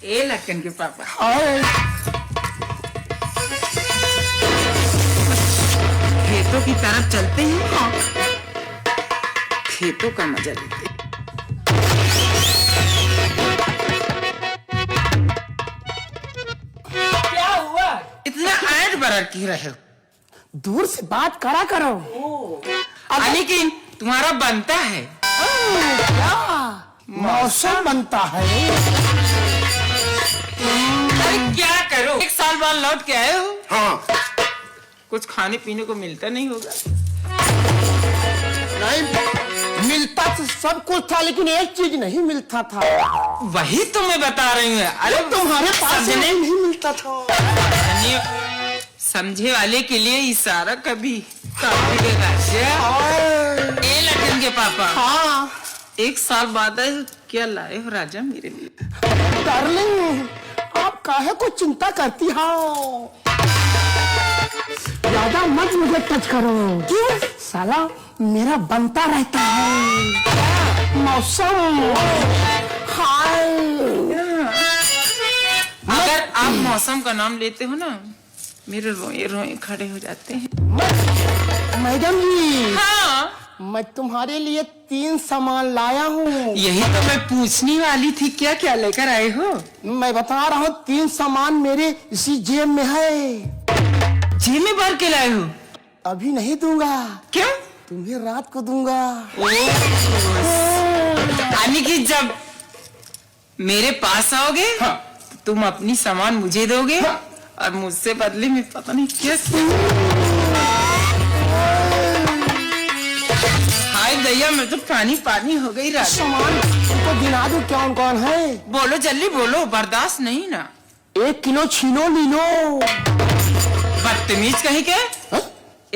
ए लटकन के पापा, खेतों की तरफ चलते हैं, खेतों का मजा लेते हैं। क्या हुआ? इतना ऐड बरर की रहे हो? दूर से बात करा करो। लेकिन तुम्हारा बनता है क्या मौसम बनता है? अरे क्या करो, 1 साल बाद लौट के आए हो। हाँ, कुछ खाने पीने को मिलता नहीं होगा। नहीं मिलता तो सब कुछ था, लेकिन एक चीज नहीं मिलता था। वही तो मैं बता रही हूँ। अरे तुम्हारे पास समझने नहीं मिलता था। समझे वाले के लिए इशारा कभी काफी देगा। ए लटकन के पापा, हाँ 1 साल बाद क्या लाए हो राजा मेरे लिए? डार्लिंग, आप काहे को चिंता करती हो? ज्यादा मत मुझे टच करो। क्यों? साला मेरा बनता रहता है मौसम। हाय, अगर आप मौसम का नाम लेते हो ना, मेरे रोए रोए खड़े हो जाते हैं। मैडम जी, हाँ, मैं तुम्हारे लिए 3 सामान लाया हूँ। यही तो मैं पूछने वाली थी, क्या क्या लेकर आए हो? मैं बता रहा हूँ, 3 सामान मेरे इसी जेब में है। जेब में भर के लाए हो? अभी नहीं दूंगा। क्यों? तुम्हें रात को दूंगा। यानी कि जब मेरे पास आओगे, हाँ। तो तुम अपनी सामान मुझे दोगे, हाँ। और मुझसे बदले में पता नहीं कैसे। हाय दैया, मैं तो पानी पानी हो गई राजा। सामान तुमको गिना दूं कौन कौन है? बोलो जल्दी बोलो, बर्दाश्त नहीं ना। 1 किलो छीलो लीलो। बदतमीज कहीं के?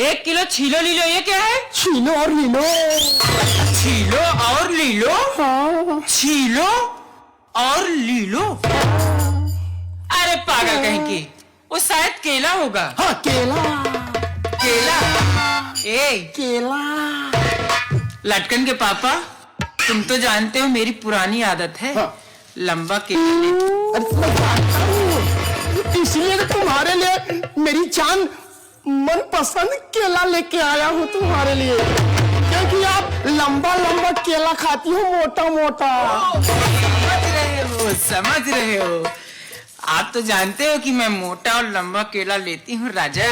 1 किलो छीलो लीलो, ये क्या है? छीलो और लीलो। छीलो और लीलो? हाँ। छीलो और लीलो? अरे पागल कहीं की, वो शायद केला होगा। हाँ, केला। केला? ए केला। लटकन के पापा, तुम तो जानते हो मेरी पुरानी आदत है। हाँ। लंबा केला लेती। अरे मैं जानता हूँ, इसलिए तो तुम्हारे लिए मेरी जान मनपसंद केला लेके आया हूँ तुम्हारे लिए, क्योंकि आप लंबा लंबा केला खाती हो, मोटा मोटा। समझ रहे हो। आप तो जानते हो कि मैं मोटा और लंबा केला लेती हूँ राजा।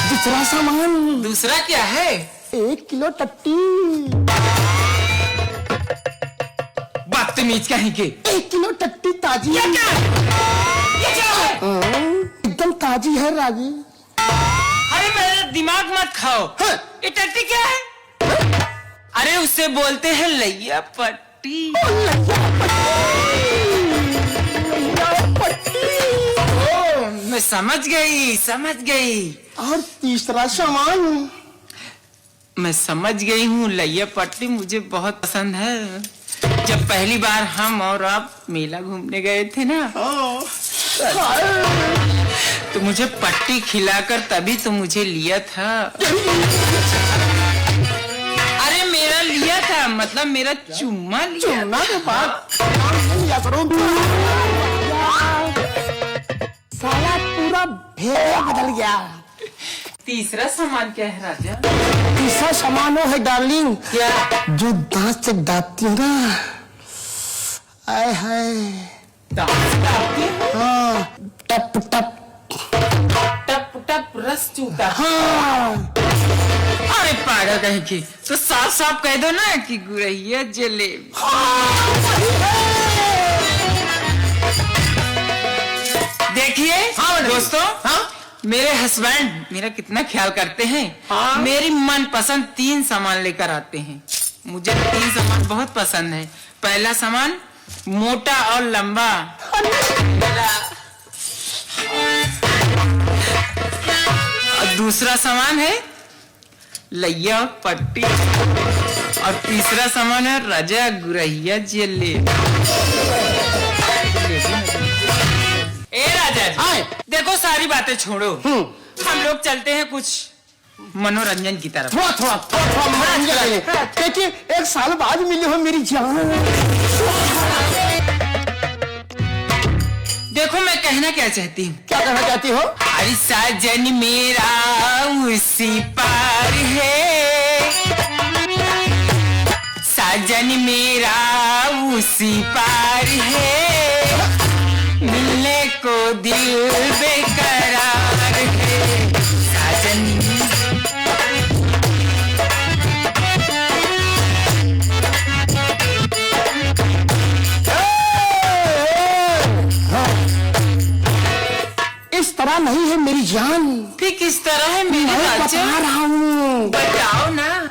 दूसरा सामान। दूसरा क्या है? 1 किलो टट्टी। बदतमीज कहीं के। 1 किलो टट्टी ताजी। ये क्या है? एकदम ताजी है राजी। अरे मेरा दिमाग मत खाओ। हाँ। ये टट्टी क्या है? अरे उसे बोलते हैं लैया पट्टी। ओ, मैं समझ गई। और तीसरा सामान। मैं समझ गई हूँ, लैया पट्टी मुझे बहुत पसंद है। जब पहली बार हम और आप मेला घूमने गए थे ना, तो मुझे पट्टी खिलाकर तभी तो मुझे लिया था। अरे मेरा लिया था, मतलब मेरा चुम्मा लिया। चुम्मा के बाद लिया करो। साला पूरा भेड़ बदल गया। तीसरा सामान क्या है राजा? तीसरा सामान वो है डार्लिंग, क्या? जो दांत से दाबती है ना, आए हाय। हाँ, टप टप टप टप रस चूता। हाँ। अरे पागल कहीं की, तो साफ साफ कह दो ना कि गुरैया जलेबी। देखिए दोस्तों, मेरे हस्बैंड मेरा कितना ख्याल करते हैं। मेरी मनपसंद 3 सामान लेकर आते हैं। मुझे 3 सामान बहुत पसंद है। पहला सामान मोटा और लंबा, और दूसरा सामान है लैया पट्टी, और तीसरा सामान है राजा गुरैया जलेबी। ए राजा जी, देखो सारी बातें छोड़ो, हम लोग चलते हैं कुछ मनोरंजन की तरफ। थोड़ा मनोरंजन, क्योंकि 1 साल बाद मिली हो मेरी जान। कहना क्या चाहती हूँ? क्या कहना चाहती हो? अरे साजन मेरा उसी पार है, साजन मेरा उसी पार है, मिलने को दिल बेकरार है, साजन। इस तरह नहीं है मेरी जान, फिर किस तरह है मेरे मैं राजा? बता रहा हूँ। बताओ ना।